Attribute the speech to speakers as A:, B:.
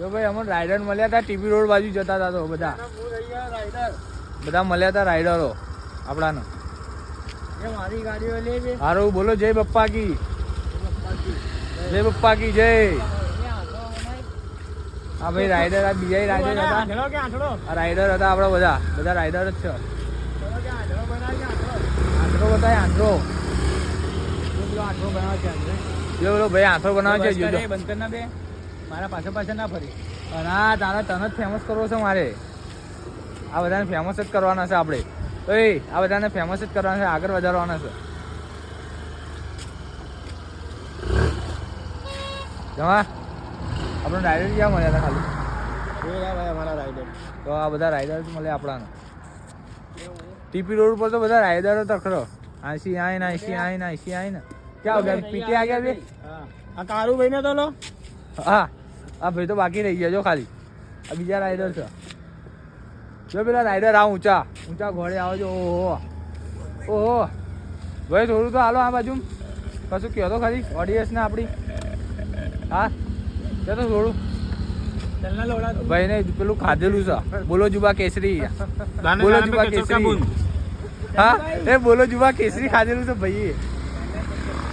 A: જો ભાઈ અમને રાઈડર મળ્યા હતા ટીપી રોડ બાજુ જતા હતા તો બધા બધા મળ્યા હતા રાઈડરો આપણાને.
B: મારી ગાડીઓ લે છે.
A: હારું બોલો જય બપ્પા કી જય બપ્પા કી જય. હા ભાઈ રાઈડર આ બીજા રાઈડર હતા. આ રાઈડર હતા આપણા બધા બધા રાઈડર જ છે. આંધળો બતાય આંધળો. આંધળો બનાવે છે જો બોલો ભાઈ આંધળો બનાવે છે જોજો. બંધ કર ના બે મારા પાછળ પાછળ ના ફરી. ના તારા તને જ ફેમસ કરવો છે મારે. આ બધાને ફેમસ જ કરવાના છે આપણે. ઓય આ બધાને ફેમસ જ કરવાના છે આગળ વધારવાના છે. જમા આપણે રાઈડર ક્યાં મળ્યા હતા ખાલી
B: ભાઈ અમારા રાઈડર.
A: તો આ બધા રાઈડર જ મળે આપણાને. ટીપી રોડ પર તો બધા રાઈડરો તખડો. 80 આય ને 80 આય ને 80 આય ને ક્યાં હો ગયા પીટે આ ગયા બે.
B: આ કારું ભાઈ ને તો લો.
A: હા આ ભાઈ તો બાકી રહી ગયા જો ખાલી. આ બીજા રાઈડર છે જો પેલા રાઈડર આ ઊંચા ઊંચા ઘોડે આવો છો. ઓહો ઓહો ભાઈ થોડું તો હાલો આ બાજુ કશું કહો તો ખરી ઓડિયન્સ ને આપણી. હા ચાલો થોડું ભાઈ ને પેલું ખાધેલું છે બોલો જુબા કેસરી. બોલો જુબા કેસરી. હા એ બોલો જુબા કેસરી ખાધેલું છે ભાઈ.